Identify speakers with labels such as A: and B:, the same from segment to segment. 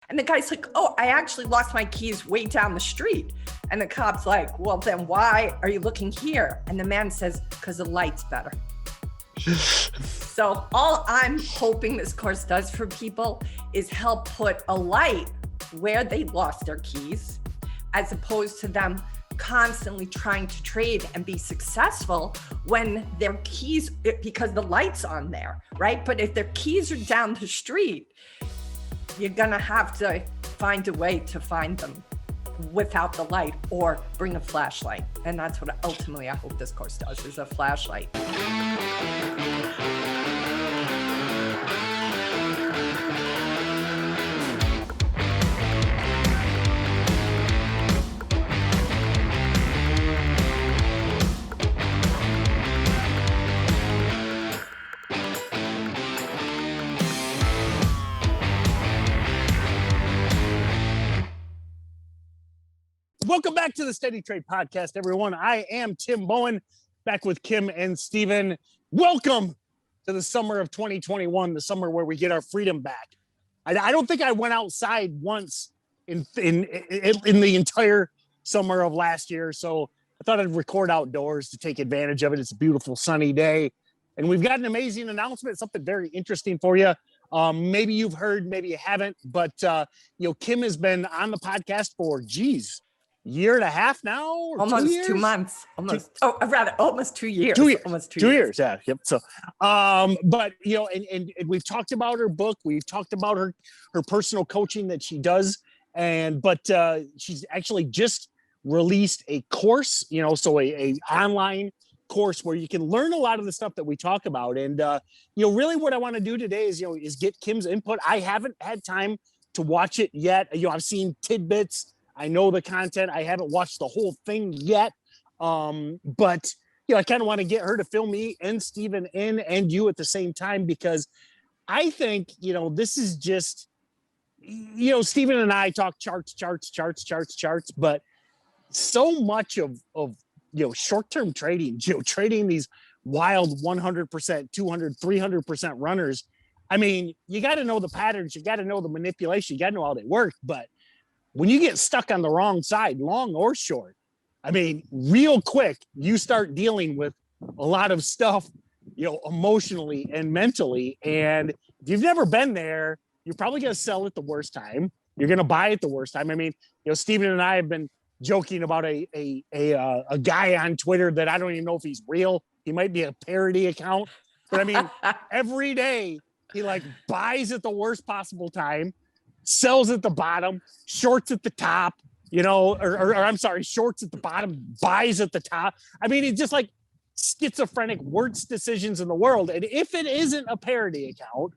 A: And the guy's like, oh, I actually lost my keys way down the street. And the cop's like, well, then why are you looking here? And the man says, because the light's better. So all I'm hoping this course does for people is help put a light where they lost their keys, as opposed to them constantly trying to trade and be successful when their keys, because the light's on there, right? But if their keys are down the street, you're gonna have to find a way to find them without the light, or bring a flashlight. And that's what ultimately I hope this course does, is a flashlight.
B: Welcome back to the Steady Trade Podcast, everyone. I am Tim Bohen, back with Kim and Steven. Welcome to the summer of 2021, the summer where we get our freedom back. I don't think I went outside once in the entire summer of last year, so I thought I'd record outdoors to take advantage of it. It's a beautiful sunny day, and we've got an amazing announcement, something very interesting for you. Maybe you've heard, maybe you haven't, but Kim has been on the podcast for, year and a half now, or
A: almost 2 months, almost 2 years. 2 years. Almost 2 years.
B: Yeah. Yep. So, but and we've talked about her book. We've talked about her personal coaching that she does, but she's actually just released a course. So a online course where you can learn a lot of the stuff that we talk about. And really, what I want to do today is get Kim's input. I haven't had time to watch it yet. I've seen tidbits. I know the content. I haven't watched the whole thing yet. But I kind of want to get her to fill me and Steven in and you at the same time, because I think, this is just, Steven and I talk charts, but so much of short-term trading, trading these wild 100%, 200, 300% runners. I mean, you got to know the patterns. You got to know the manipulation. You got to know how they work. But when you get stuck on the wrong side, long or short, I mean, real quick, you start dealing with a lot of stuff, emotionally and mentally. And if you've never been there, you're probably going to sell at the worst time. You're going to buy at the worst time. I mean, Steven and I have been joking about a guy on Twitter that I don't even know if he's real. He might be a parody account, but I mean, every day he buys at the worst possible time, sells at the bottom, shorts at the top, or I'm sorry, shorts at the bottom, buys at the top. I mean, it's just schizophrenic worst decisions in the world. And if it isn't a parody account,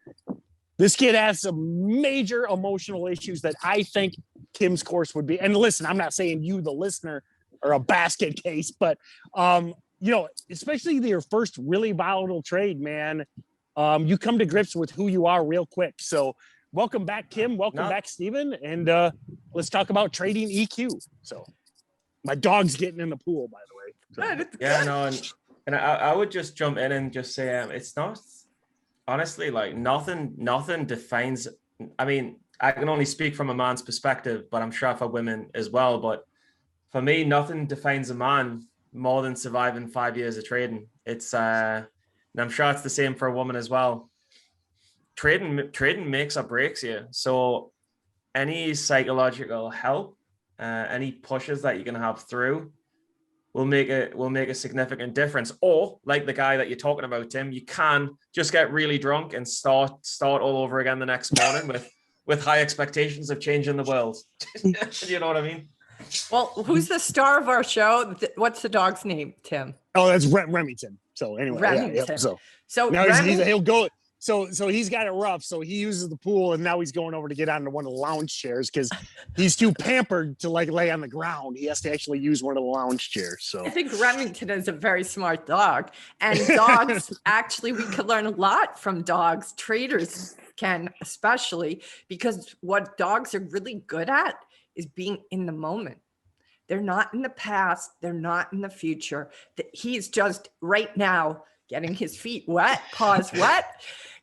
B: this kid has some major emotional issues that I think Kim's course would be. And listen, I'm not saying you, the listener, are a basket case, but, especially your first really volatile trade, man, you come to grips with who you are real quick. So welcome back, Kim. Welcome back, Steven. And let's talk about trading EQ. So my dog's getting in the pool, by the way. So.
C: Yeah, no, and I would just jump in and just say it's not, honestly, nothing defines. I mean, I can only speak from a man's perspective, but I'm sure for women as well. But for me, nothing defines a man more than surviving 5 years of trading. It's and I'm sure it's the same for a woman as well. Trading makes or breaks you. So any psychological help, any pushes that you're going to have through will make a significant difference. Or like the guy that you're talking about, Tim, you can just get really drunk and start all over again the next morning with high expectations of changing the world. You know what I mean?
A: Well, who's the star of our show? What's the dog's name, Tim?
B: Oh, that's Remington. So anyway,
A: Remington.
B: Yeah. So now he'll go. So he's got it rough. So he uses the pool, and now he's going over to get onto one of the lounge chairs because he's too pampered to lay on the ground. He has to actually use one of the lounge chairs. So
A: I think Remington is a very smart dog, and dogs actually we could learn a lot from dogs. Traders can, especially because what dogs are really good at is being in the moment. They're not in the past. They're not in the future. He's just right now getting his feet wet, paws wet,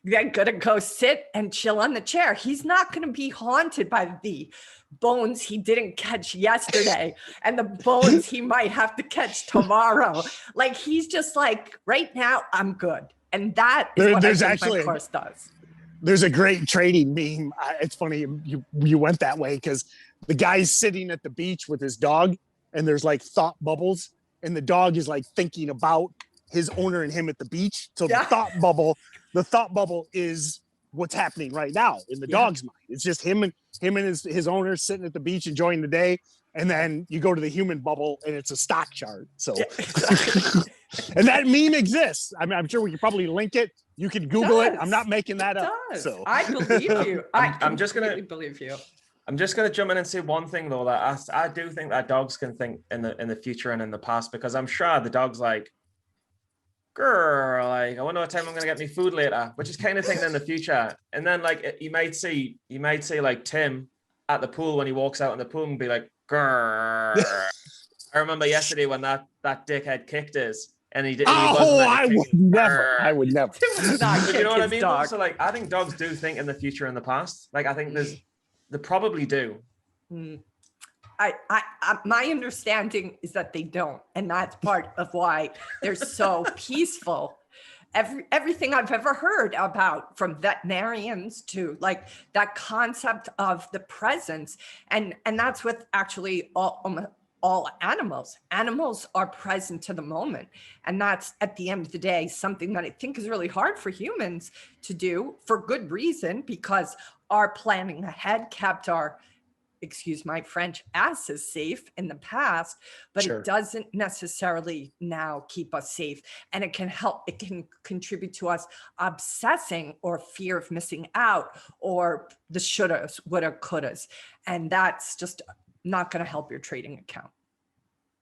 A: They're going to go sit and chill on the chair. He's not going to be haunted by the bones he didn't catch yesterday and the bones he might have to catch tomorrow. Like, he's just like, right now, I'm good. And that is what I think my course does.
B: There's a great trading meme. It's funny you went that way, because the guy's sitting at the beach with his dog, and there's like thought bubbles, and the dog is like thinking about his owner and him at the beach. So the thought bubble is what's happening right now in the dog's mind. It's just him and his owner sitting at the beach enjoying the day. And then you go to the human bubble and it's a stock chart. So, and that meme exists. I mean, I'm sure we could probably link it. You can Google it. I'm not making that up. So
A: I believe you.
C: I'm just going to
A: believe you.
C: I'm just going to jump in and say one thing though, that I do think that dogs can think in the future and in the past, because I'm sure the dog's like, girl, like, I wonder what time I'm gonna get me food later, which is kind of thinking in the future. And then like you might see like Tim at the pool when he walks out in the pool and be like, girl. I remember yesterday when that dickhead kicked his, and he did.
B: I would never.
C: You know what I mean? Dog. So like, I think dogs do think in the future and the past. Like, I think they probably do.
A: I my understanding is that they don't, and that's part of why they're so peaceful. Everything I've ever heard about, from veterinarians to like that concept of the presence, and that's with actually all animals. Animals are present to the moment, and that's at the end of the day something that I think is really hard for humans to do, for good reason, because our planning ahead kept our, excuse my French, asses safe in the past, but it doesn't necessarily now keep us safe. And it can contribute to us obsessing or fear of missing out, or the shouldas, woulda, couldas. And that's just not going to help your trading account.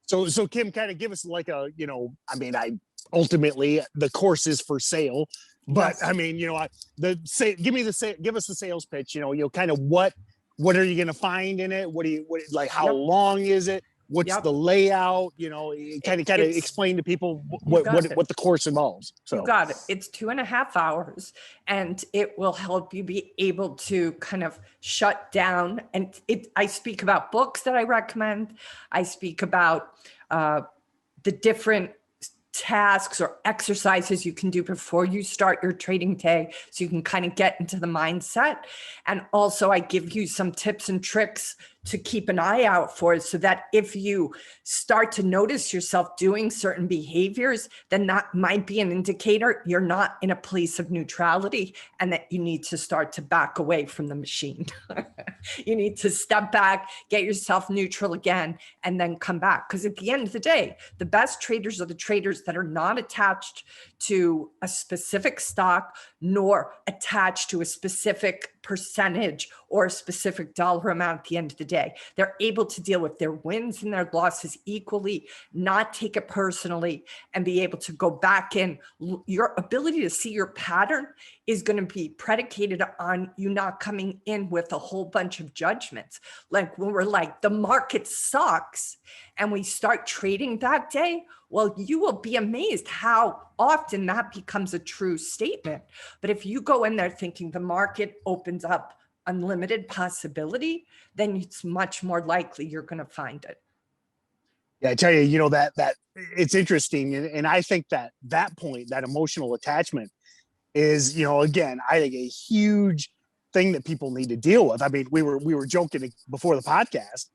B: So Kim, kind of give us like a, ultimately the course is for sale, but yes. I mean, give us the sales pitch, kind of what are you going to find in it? How long is it? What's the layout? Kind of explain to people what the course involves. So
A: you got it. It's 2.5 hours, and it will help you be able to kind of shut down. And I speak about books that I recommend. I speak about the different tasks or exercises you can do before you start your trading day, so you can kind of get into the mindset. And also I give you some tips and tricks to keep an eye out for, so that if you start to notice yourself doing certain behaviors, then that might be an indicator you're not in a place of neutrality, and that you need to start to back away from the machine. You need to step back, get yourself neutral again, and then come back. Because at the end of the day, the best traders are the traders that are not attached to a specific stock, nor attached to a specific percentage or a specific dollar amount at the end of the day. They're able to deal with their wins and their losses equally, not take it personally, and be able to go back in. Your ability to see your pattern is going to be predicated on you not coming in with a whole bunch of judgments. Like when we're like, the market sucks, and we start trading that day, well, you will be amazed how often that becomes a true statement. But if you go in there thinking the market opens up unlimited possibility, then it's much more likely you're going to find it.
B: Yeah, I tell you, that it's interesting. And I think that point, that emotional attachment is, again, I think a huge thing that people need to deal with. I mean, we were joking before the podcast.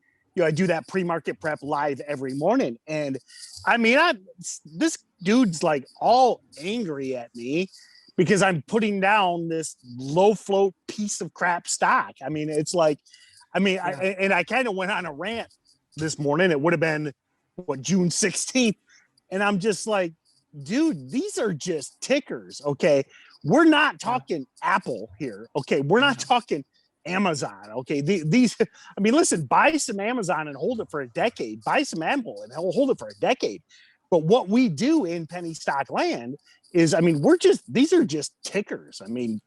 B: I do that pre-market prep live every morning. And I mean, this dude's like all angry at me because I'm putting down this low float piece of crap stock. I mean, it's like, I kind of went on a rant this morning. It would have been June 16th. And I'm just like, dude, these are just tickers. Okay. We're not talking Apple here. Okay. We're not talking Amazon. Okay. Listen, buy some Amazon and hold it for a decade. Buy some Apple and hold it for a decade. But what we do in penny stock land is, these are just tickers. I mean,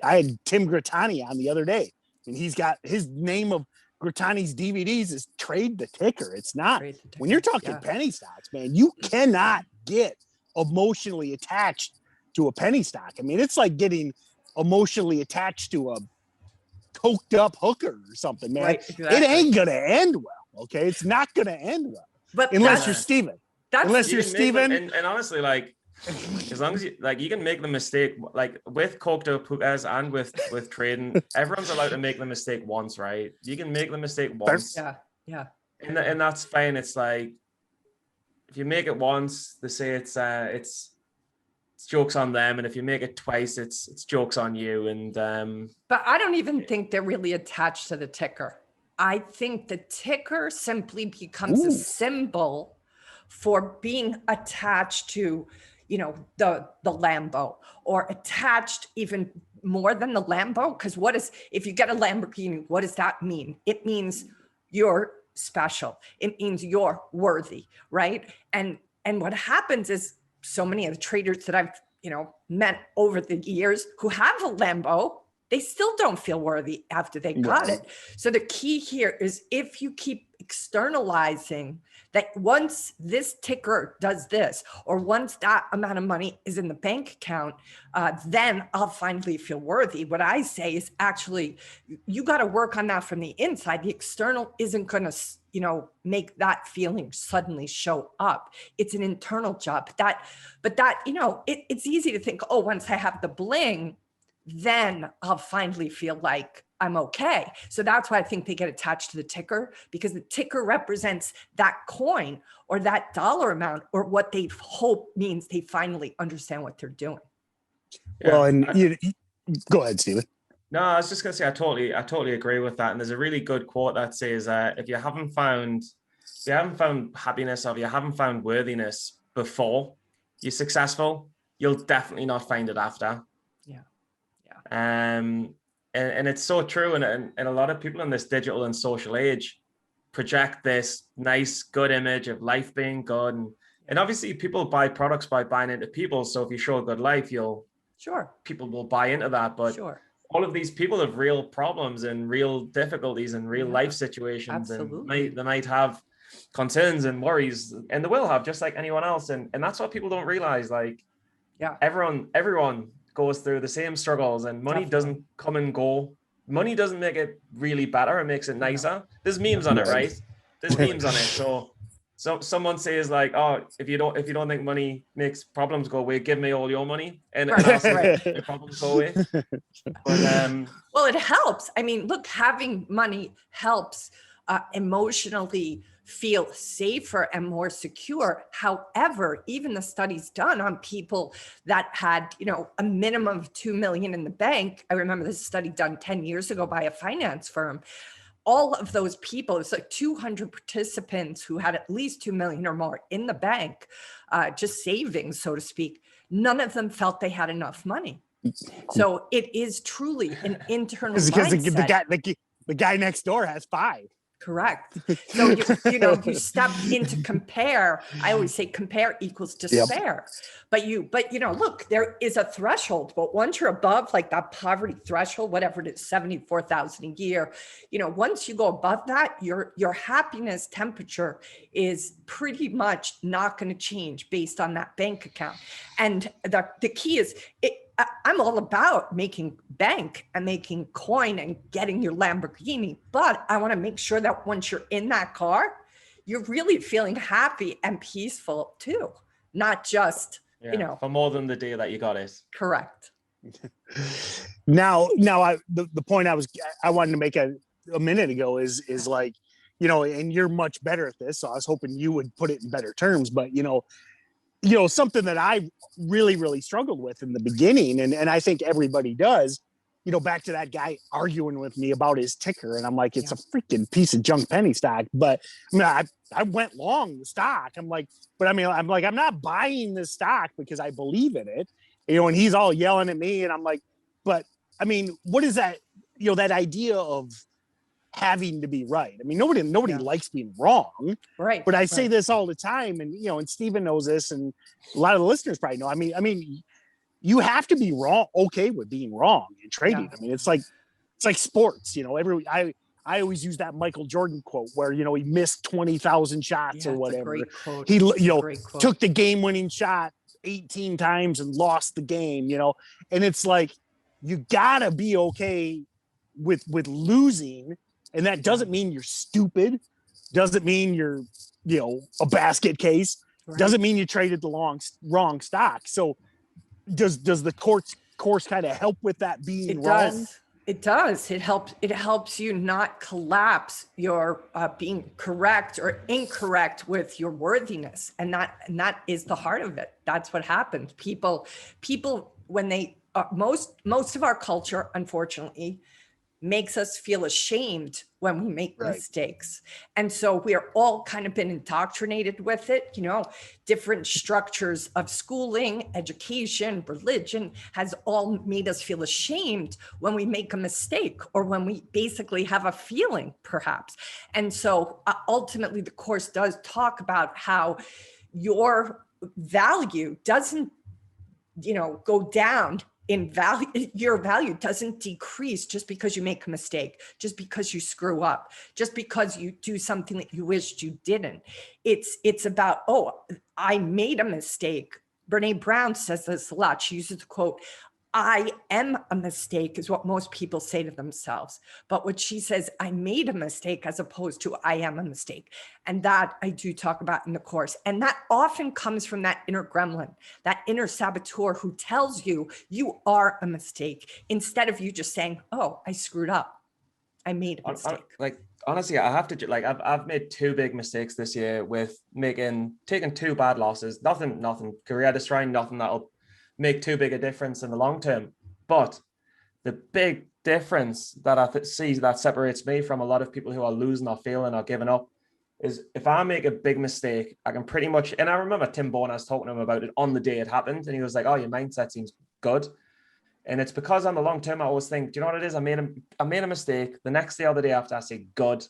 B: I had Tim Grittani on the other day, and he's got his name of Grittani's DVDs is Trade the Ticker. It's not, when you're talking penny stocks, man, you cannot get emotionally attached to a penny stock. I mean, it's like getting emotionally attached to a coked up hooker or something, man.
A: Right, exactly.
B: It ain't gonna end well. Okay, it's not gonna end well.
A: But
B: Unless you're Steven. Unless
C: You
B: you're
C: can make them-
B: Steven.
C: and honestly, like, as long as you like, you can make the mistake, like with coked up hookahs and with trading, everyone's allowed to make the mistake once, right? You can make the mistake once,
A: yeah,
C: and that's fine. It's like, if you make it once, they say it's jokes on them, and if you make it twice, it's jokes on you. And
A: but I don't even think they're really attached to the ticker. I think the ticker simply becomes a symbol for being attached to, you know, the Lambo, or attached even more than the Lambo. Because if you get a Lamborghini, what does that mean? It means you're special. It means you're worthy, right? And what happens is, so many of the traders that I've, you know, met over the years who have a Lambo, they still don't feel worthy after they got it. So the key here is, if you keep externalizing that, once this ticker does this, or once that amount of money is in the bank account, then I'll finally feel worthy. What I say is, actually, you got to work on that from the inside. The external isn't going to, you know, make that feeling suddenly show up. It's an internal job. But that, you know, it's easy to think, oh, once I have the bling, then I'll finally feel like I'm okay. So that's why I think they get attached to the ticker, because the ticker represents that coin or that dollar amount, or what they hope means they finally understand what they're doing.
B: Well, and you go ahead, Steven.
C: No, I was just gonna say, I totally agree with that. And there's a really good quote that says, if you haven't found happiness, or if you haven't found worthiness before you're successful, you'll definitely not find it after. And it's so true. And a lot of people in this digital and social age project this nice, good image of life being good. And obviously people buy products by buying into people. So if you show a good life, people will buy into that. But all of these people have real problems and real difficulties and real life situations.
A: Absolutely.
C: And they might have concerns and worries, and they will have, just like anyone else. And that's what people don't realize. Like, everyone goes through the same struggles, and money doesn't come and go. Money doesn't make it really better. It makes it nicer. There's memes on it, right? There's memes on it. So someone says like, oh, if you don't think money makes problems go away, give me all your money, and I'll say the problems go away. But,
A: well, it helps. I mean, look, having money helps emotionally feel safer and more secure. However, even the studies done on people that had, you know, a minimum of 2 million in the bank. I remember this study done 10 years ago by a finance firm. All of those people, it's like 200 participants who had at least 2 million or more in the bank, just savings, so to speak. None of them felt they had enough money. So it is truly an internal mindset.
B: The guy next door has 5.
A: Correct. So you step into compare. I always say compare equals despair. But look, there is a threshold. But once you're above like that poverty threshold, whatever it is, 74,000 a year, once you go above that, your happiness temperature is pretty much not going to change based on that bank account. And the key is I'm all about making bank and making coin and getting your Lamborghini, but I want to make sure that once you're in that car, you're really feeling happy and peaceful too, not just,
C: for more than the day that you got it.
A: Correct.
B: Now, the point I wanted to make a minute ago is like, and you're much better at this, so I was hoping you would put it in better terms, but something that I really, really struggled with in the beginning, and I think everybody does, back to that guy arguing with me about his ticker. And I'm like, it's a freaking piece of junk penny stock. But I mean, I went long the stock. I'm like, I'm not buying this stock because I believe in it, and he's all yelling at me. And I'm like, but I mean, what is that, that idea of having to be right? I mean, nobody likes being wrong,
A: right?
B: But I say this all the time, and and Steven knows this, and a lot of the listeners probably know. I mean, you have to be wrong, okay with being wrong in trading. I mean, it's like sports. I always use that Michael Jordan quote where he missed 20,000 shots or whatever. He took the game-winning shot 18 times and lost the game. And it's like, you gotta be okay with losing. And that doesn't mean you're stupid. Doesn't mean you're, a basket case. Right. Doesn't mean you traded the wrong stock. So does the course kind of help with that being wrong?
A: It does. It helps you not collapse your being correct or incorrect with your worthiness. And that is the heart of it. That's what happens. People when they most of our culture, unfortunately, makes us feel ashamed when we make mistakes. And so we're all kind of been indoctrinated with it. Different structures of schooling, education, religion has all made us feel ashamed when we make a mistake or when we basically have a feeling, perhaps. And so ultimately, the course does talk about how your value doesn't, go down in value. Your value doesn't decrease just because you make a mistake, just because you screw up, just because you do something that you wished you didn't. It's about, I made a mistake. Brene Brown says this a lot. She uses the quote, I am a mistake, is what most people say to themselves. But what she says, I made a mistake, as opposed to I am a mistake. And that I do talk about in the course. And that often comes from that inner gremlin, that inner saboteur who tells you you are a mistake, instead of you just saying, I screwed up. I made a mistake.
C: Honestly, I have to, I've made 2 big mistakes this year with taking 2 bad losses. Nothing career destroying, nothing that'll make too big a difference in the long term. But the big difference that I see that separates me from a lot of people who are losing or failing or giving up is if I make a big mistake, I can pretty much, and I remember Tim Bohen, I was talking to him about it on the day it happened, and he was like, your mindset seems good. And it's because on the long term, I always think, do you know what it is? I made a mistake. The next day or the day after, I say, good,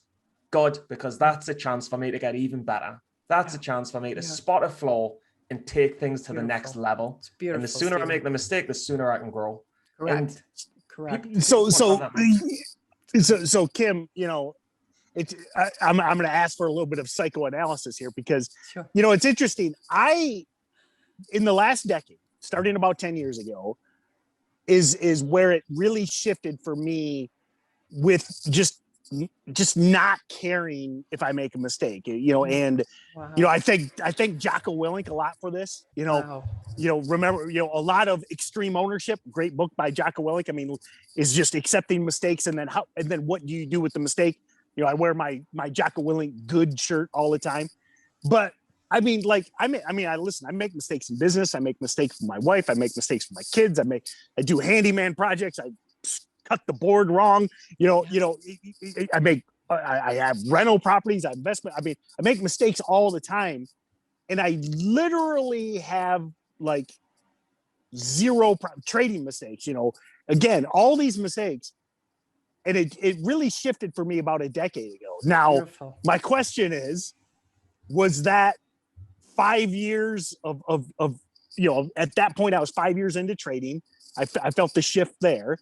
C: because that's a chance for me to get even better. That's a chance for me to spot a flaw and take things to the next level. It's beautiful. And the sooner I make the mistake, the sooner I can grow.
A: Correct.
B: So Kim, I'm going to ask for a little bit of psychoanalysis here because, it's interesting. In the last decade, starting about 10 years ago, is where it really shifted for me with just not caring if I make a mistake, and, I thank Jocko Willink a lot for this, remember, a lot of Extreme Ownership, great book by Jocko Willink. I mean, is just accepting mistakes. And then what do you do with the mistake? I wear my Jocko Willink good shirt all the time, but I mean, I make mistakes in business. I make mistakes with my wife. I make mistakes with my kids. I do handyman projects. I cut the board wrong. I have rental properties. I investment. I mean, I make mistakes all the time, and I literally have zero trading mistakes. Again, all these mistakes, and it really shifted for me about a decade ago. Now, my question is, was that 5 years of at that point I was 5 years into trading. I felt the shift there.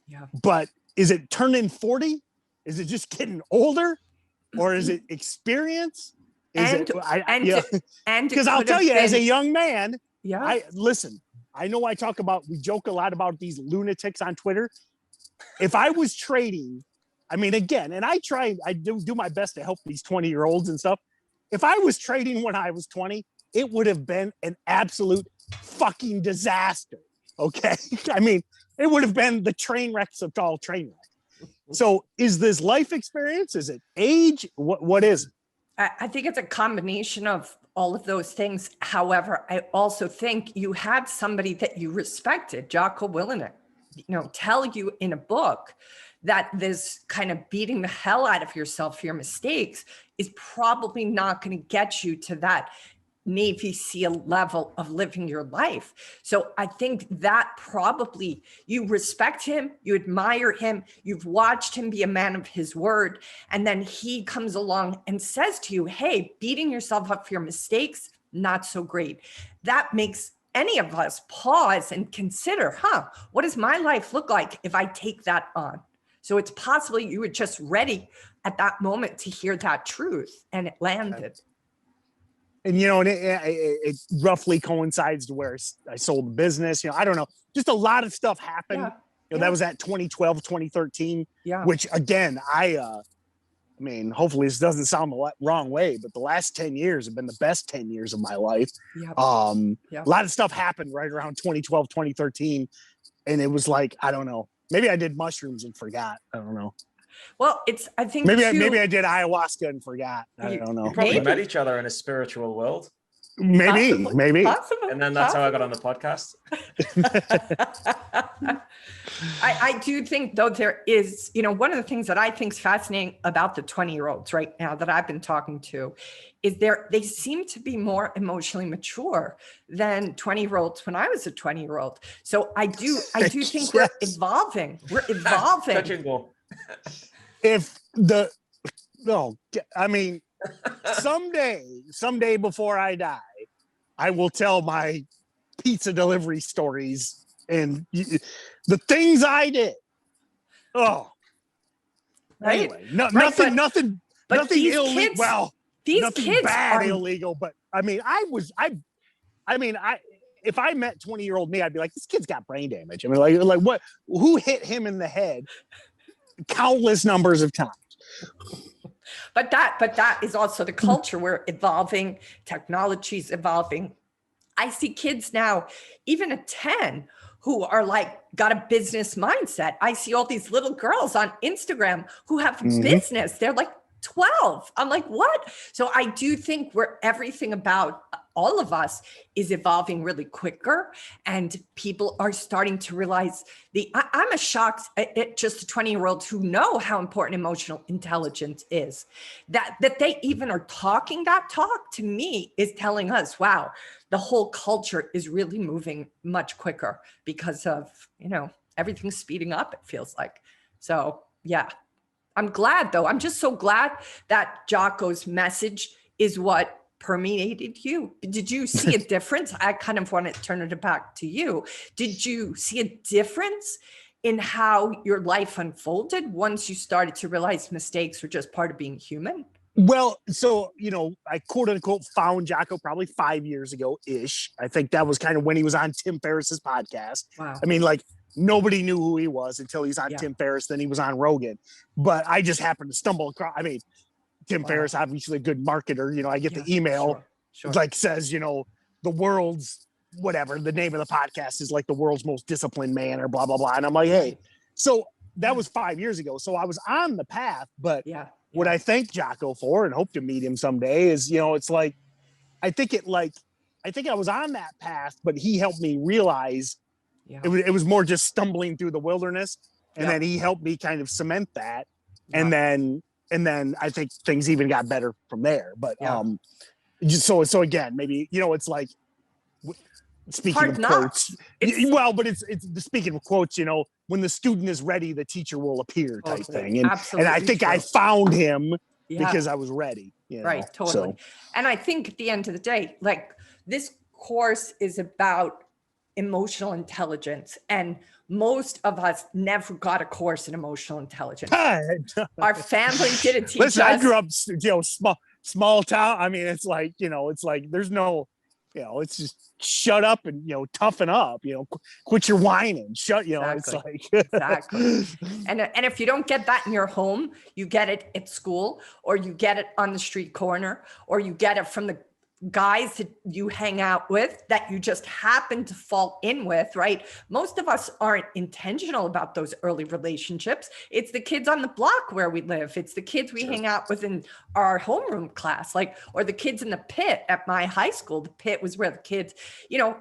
B: Yeah. But is it turning 40? Is it just getting older, or is it experience? Because I'll tell you, as a young man, I know we joke a lot about these lunatics on Twitter. If I was trading, I mean, again, and I do my best to help these 20-year-olds and stuff. If I was trading when I was 20, it would have been an absolute fucking disaster. Okay. I mean, it would have been the train wrecks of all train wrecks. So is this life experience? Is it age? What is it?
A: I think it's a combination of all of those things. However, I also think you had somebody that you respected, Jocko Willink, tell you in a book that this kind of beating the hell out of yourself for your mistakes is probably not going to get you to that Navy SEAL level of living your life. So I think that probably you respect him, you admire him, you've watched him be a man of his word. And then he comes along and says to you, hey, beating yourself up for your mistakes, not so great. That makes any of us pause and consider, what does my life look like if I take that on? So it's possible you were just ready at that moment to hear that truth, and it landed.
B: And, it roughly coincides to where I sold the business. I don't know. Just a lot of stuff happened That was at 2012, 2013,
A: Yeah.
B: which again, I mean, hopefully this doesn't sound the wrong way, but the last 10 years have been the best 10 years of my life.
A: Yep.
B: A
A: Yep.
B: lot of stuff happened right around 2012, 2013. And it was like, I don't know, maybe I did mushrooms and forgot. I don't know.
A: Well, I think
B: maybe I did ayahuasca and forgot. I don't know.
C: You probably
A: Maybe.
C: met each other in a spiritual world.
B: Maybe.
A: Possibly.
C: And then that's how I got on the podcast.
A: I do think, though, there is, one of the things that I think is fascinating about the 20-year-olds right now that I've been talking to is they seem to be more emotionally mature than 20-year-olds when I was a 20-year-old. So I do think we're evolving. We're evolving.
C: Touch and go.
B: I mean, someday before I die, I will tell my pizza delivery stories and the things I did. Oh,
A: right.
B: Anyway,
A: Right,
B: nothing illegal.
A: Kids,
B: Well,
A: these
B: nothing
A: kids
B: bad
A: are
B: illegal, but I mean, if I met 20-year-old me, I'd be like, this kid's got brain damage. I mean, like what? Who hit him in the head countless numbers of times?
A: But that is also the culture. We're evolving. Technology's evolving. I see kids now, even at 10, who are like got a business mindset. I see all these little girls on Instagram who have business. They're like 12. I'm like, what? So I do think everything about all of us is evolving really quicker, and people are starting to realize I'm shocked at just the 20-year-olds who know how important emotional intelligence is. That they even are talking that talk, to me, is telling us, wow, the whole culture is really moving much quicker because of, everything's speeding up, it feels like. So yeah. I'm glad, though. I'm just so glad that Jocko's message is what permeated you. Did you see a difference? I kind of want to turn it back to you. Did you see a difference in how your life unfolded once you started to realize mistakes were just part of being human?
B: Well, so, I quote unquote found Jocko probably 5 years ago-ish. I think that was kind of when he was on Tim Ferriss's podcast.
A: Wow.
B: I mean, like, nobody knew who he was until he's on Tim Ferriss, then he was on Rogan. But I just happened to stumble across, Tim Ferriss, obviously a good marketer. I get the email,
A: sure.
B: like says, the world's, whatever, the name of the podcast is like the world's most disciplined man or blah, blah, blah. And I'm like, hey, so that was 5 years ago. So I was on the path, but what I thank Jocko for and hope to meet him someday is, it's like, I think I was on that path, but he helped me realize it was more just stumbling through the wilderness. And then he helped me kind of cement that. And then I think things even got better from there. But so again, maybe, it's like, speaking of quotes, but it's speaking of quotes, when the student is ready, the teacher will appear type thing. And I think I found him because I was ready.
A: Right. Totally. So. And I think at the end of the day, like, this course is about emotional intelligence, and most of us never got a course in emotional intelligence. Our family didn't teach us.
B: I grew up, small town. I mean, it's like there's no, it's just shut up and toughen up. Quit your whining. It's like
A: exactly. And if you don't get that in your home, you get it at school, or you get it on the street corner, or you get it from the guys that you hang out with that you just happen to fall in with, right? Most of us aren't intentional about those early relationships. It's the kids on the block where we live. It's the kids we hang out with in our homeroom class, or the kids in the pit at my high school. The pit was where the kids,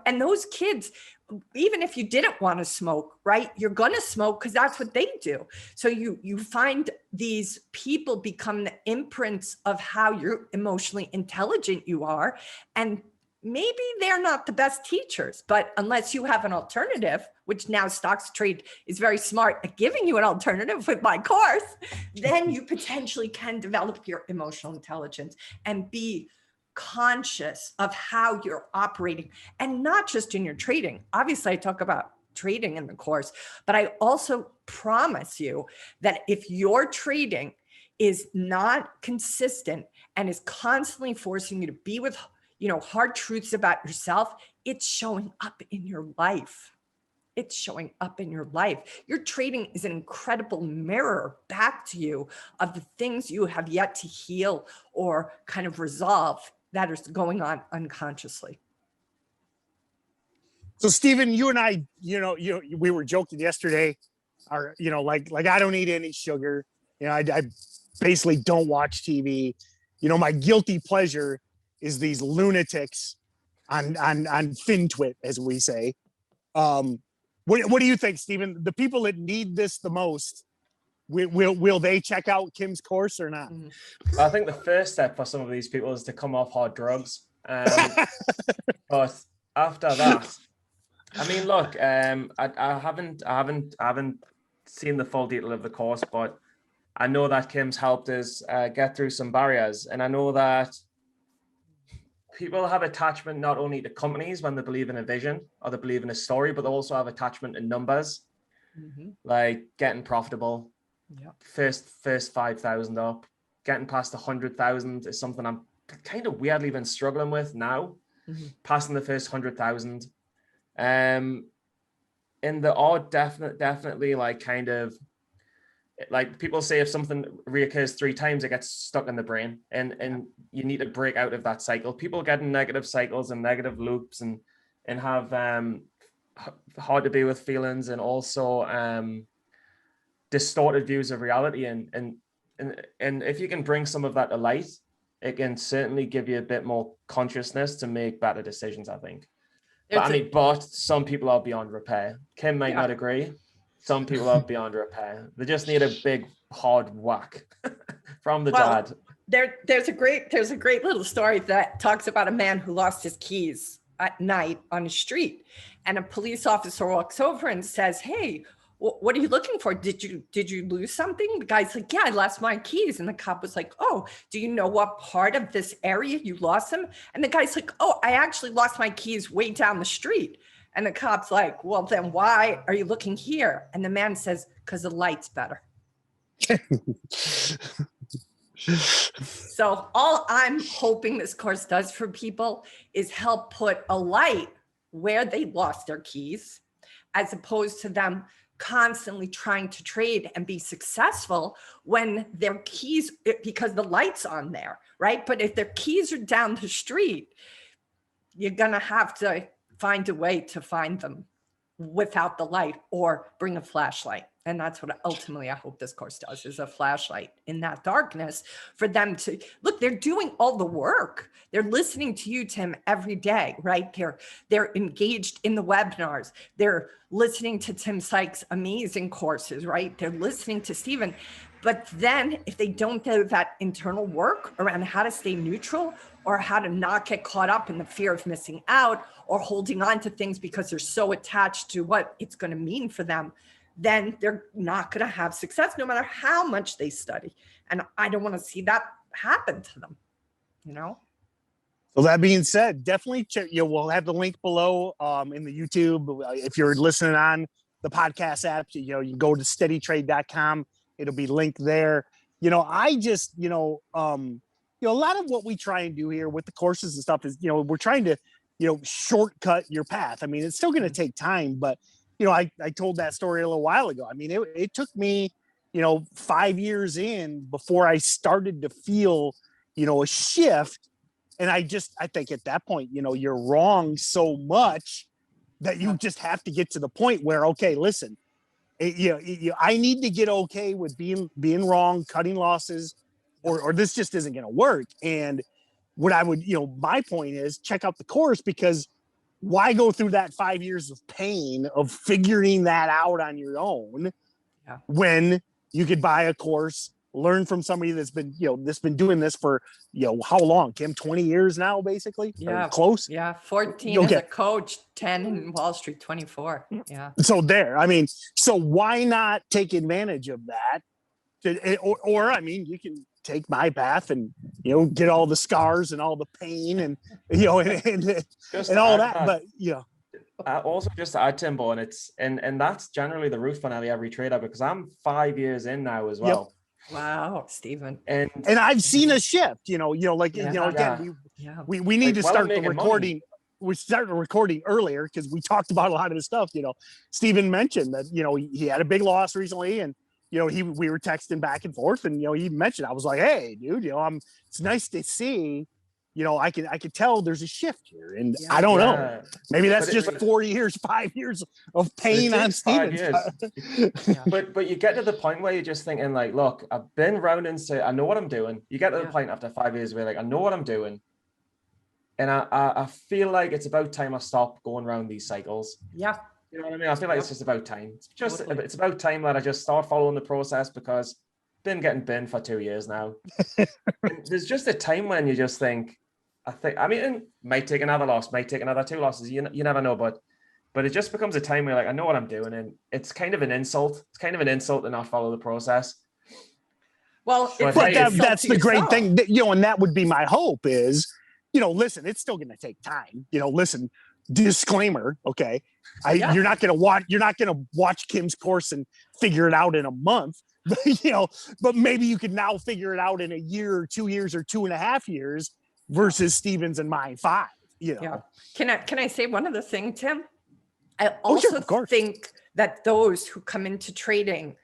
A: and those kids, even if you didn't want to smoke, right, you're going to smoke because that's what they do. So you find these people become the imprints of how you're emotionally intelligent you are. And maybe they're not the best teachers, but unless you have an alternative, which now StocksToTrade is very smart at giving you an alternative with my course, then you potentially can develop your emotional intelligence and be conscious of how you're operating, and not just in your trading. Obviously, I talk about trading in the course, but I also promise you that if your trading is not consistent and is constantly forcing you to be with, hard truths about yourself, it's showing up in your life. it's showing up in your life. Your trading is an incredible mirror back to you of the things you have yet to heal or kind of resolve that is going on unconsciously.
B: So Stephen, you and I, we were joking yesterday, like I don't eat any sugar. I basically don't watch TV. My guilty pleasure is these lunatics on FinTwit, as we say. What do you think, Stephen? The people that need this the most, will they check out Kim's course or not?
C: I think the first step for some of these people is to come off hard drugs. But after that, I mean, look, I haven't seen the full detail of the course, but I know that Kim's helped us get through some barriers, and I know that people have attachment not only to companies when they believe in a vision or they believe in a story, but they also have attachment in numbers, like getting profitable.
A: Yeah.
C: First 5,000 up, getting past 100,000 is something I'm kind of weirdly been struggling with now. Passing the first 100,000. And there are definitely like kind of like people say if something reoccurs 3 times, it gets stuck in the brain, and you need to break out of that cycle. People get in negative cycles and negative loops and have hard to be with feelings, and also distorted views of reality. And if you can bring some of that to light, it can certainly give you a bit more consciousness to make better decisions, I think. But some people are beyond repair. Kim might not agree. Some people are beyond repair. They just need a big hard whack from the dad.
A: There's a great little story that talks about a man who lost his keys at night on the street, and a police officer walks over and says, "Hey, what are you looking for? Did you lose something?" The guy's like, "Yeah, I lost my keys." And the cop was like, "Oh, do you know what part of this area you lost them?" And the guy's like, "Oh, I actually lost my keys way down the street." And the cop's like, "Well, then why are you looking here?" And the man says, "Because the light's better." So all I'm hoping this course does for people is help put a light where they lost their keys, as opposed to them constantly trying to trade and be successful when their keys, because the light's on there, right? But if their keys are down the street, you're going to have to find a way to find them without the light, or bring a flashlight. And that's what ultimately I hope this course does, is a flashlight in that darkness for them to look. They're doing all the work. They're listening to you, Tim, every day, right? They're engaged in the webinars. They're listening to Tim Sykes' amazing courses, right? They're listening to Stephen. But then if they don't do that internal work around how to stay neutral, or how to not get caught up in the fear of missing out or holding on to things because they're so attached to what it's going to mean for them, then they're not going to have success no matter how much they study. And I don't want to see that happen to them, So
B: that being said, definitely check. We'll have the link below in the YouTube. If you're listening on the podcast app, you can go to SteadyTrade.com. It'll be linked there. I just, a lot of what we try and do here with the courses and stuff is, we're trying to, shortcut your path. I mean, it's still going to take time, but, I told that story a little while ago. I mean, it took me, 5 years in before I started to feel, a shift. And I think at that point, you're wrong so much that you just have to get to the point where, okay, listen, I need to get okay with being wrong, cutting losses, or this just isn't going to work. And what I would, my point is check out the course, because why go through that 5 years of pain of figuring that out on your own when you could buy a course, learn from somebody that's been doing this for, how long, Kim? 20 years now, basically?
A: Yeah.
B: Or close?
A: Yeah. 14 as a coach, 10 in Wall Street, 24. Yeah.
B: So there, I mean, so why not take advantage of that? Or I mean, you can take my path and, get all the scars and all the pain and, and all that. But,
C: also just to add, Tim Bohen, and that's generally the route for nearly every trader, because I'm 5 years in now as well.
A: Yep. Wow, Stephen.
B: And I've seen a shift, again, we need to start the recording. we started recording earlier because we talked about a lot of this stuff. Stephen mentioned that, he had a big loss recently, and, we were texting back and forth, and, he mentioned, I was like, hey, dude, it's nice to see, I could tell there's a shift here, and I don't know. Maybe that's just 4 years, 5 years of pain on Stephen.
C: But you get to the point where you're just thinking like, look, I've been rounding, so I know what I'm doing. You get to the point after 5 years where like, I know what I'm doing. And I feel like it's about time I stop going around these cycles.
A: Yeah.
C: You know what I mean? I feel like it's just about time. It's about time that I just start following the process, because I've been getting binned for 2 years now. There's just a time when you just think, it might take another loss, might take another 2 losses. You never know, but it just becomes a time where like, I know what I'm doing, and it's kind of an insult. It's kind of an insult to not follow the process.
A: Well,
B: but that's the great thing, that, and that would be my hope is, listen, it's still going to take time. Listen, disclaimer, okay? You're not going to watch Kim's course and figure it out in a month, but maybe you could now figure it out in a year or 2 years or 2.5 years versus Stevens and mine 5.
A: Yeah. Can I say one other thing, Tim? I also think that those who come into trading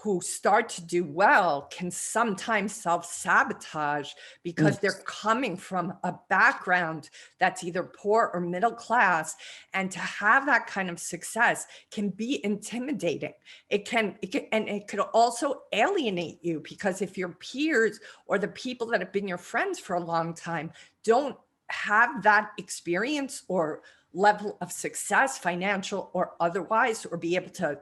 A: who start to do well can sometimes self-sabotage because they're coming from a background that's either poor or middle class. And to have that kind of success can be intimidating. It could also alienate you, because if your peers or the people that have been your friends for a long time don't have that experience or level of success, financial or otherwise, or be able to,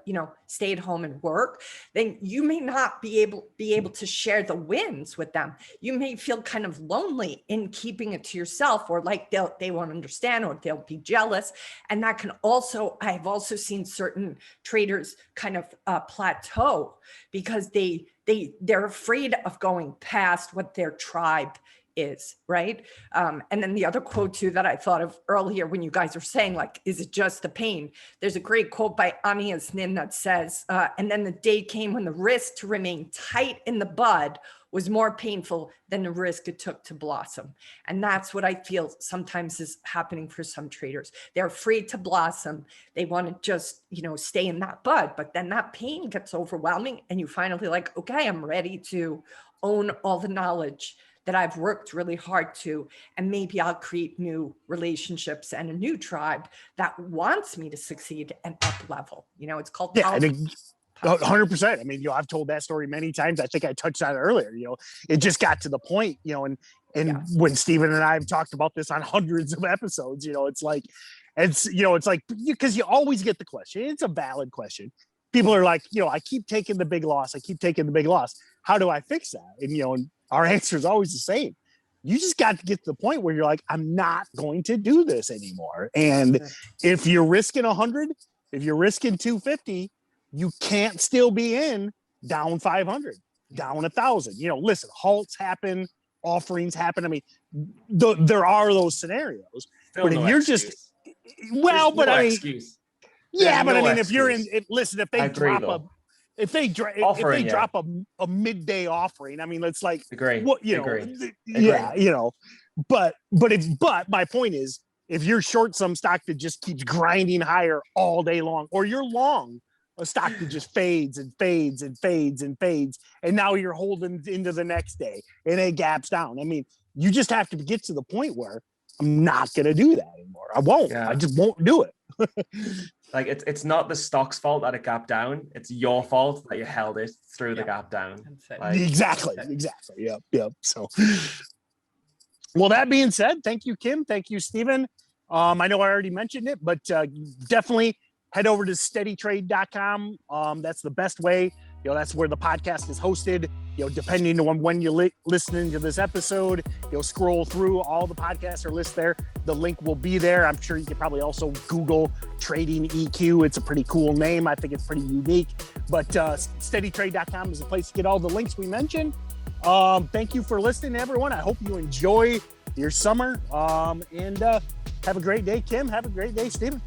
A: stay at home and work, then you may not be able to share the wins with them. You may feel kind of lonely in keeping it to yourself, or like they won't understand, or they'll be jealous. And that can also, I've also seen certain traders kind of plateau because they're afraid of going past what their tribe is, right? And then the other quote too that I thought of earlier when you guys are saying like, is it just the pain? There's a great quote by Anias Nin that says, and then the day came when the risk to remain tight in the bud was more painful than the risk it took to blossom. And that's what I feel sometimes is happening for some traders. They're afraid to blossom. They want to just, stay in that bud, but then that pain gets overwhelming and you finally like, okay, I'm ready to own all the knowledge that I've worked really hard to, and maybe I'll create new relationships and a new tribe that wants me to succeed and up level. It's called
B: 100%. I mean, I've told that story many times. I think I touched on it earlier. It just got to the point, and when Stephen and I have talked about this on hundreds of episodes, it's like because you always get the question. It's a valid question. People are like, I keep taking the big loss. How do I fix that? And our answer is always the same. You just got to get to the point where you're like, I'm not going to do this anymore. And if you're risking 100, if you're risking 250, you can't still be in down 500, down 1,000. Listen, halts happen, offerings happen. I mean, there are those scenarios.
C: Still
B: but
C: no
B: if you're
C: excuse.
B: just, well, but I mean,
C: excuse.
B: Yeah, but
C: no
B: I mean,
C: excuse.
B: if you're in, if they drop a midday offering, I mean, it's like,
C: Agree.
B: what, but my point is, if you're short some stock that just keeps grinding higher all day long, or you're long a stock that just fades and fades and fades and fades, and now you're holding into the next day and it gaps down. I mean, you just have to get to the point where I'm not going to do that anymore. I won't. I just won't do it.
C: Like it's not the stock's fault that it gapped down. It's your fault that you held it through the gap down.
B: Like, exactly. Yep. So, well, that being said, thank you, Kim. Thank you, Stephen. I know I already mentioned it, but definitely head over to SteadyTrade.com. That's the best way. That's where the podcast is hosted. Depending on when you're listening to this episode, scroll through. All the podcasts are listed there. The link will be there. I'm sure you can probably also Google Trading EQ. It's a pretty cool name. I think it's pretty unique. But SteadyTrade.com is the place to get all the links we mentioned. Thank you for listening, everyone. I hope you enjoy your summer. And have a great day, Kim. Have a great day, Stephen.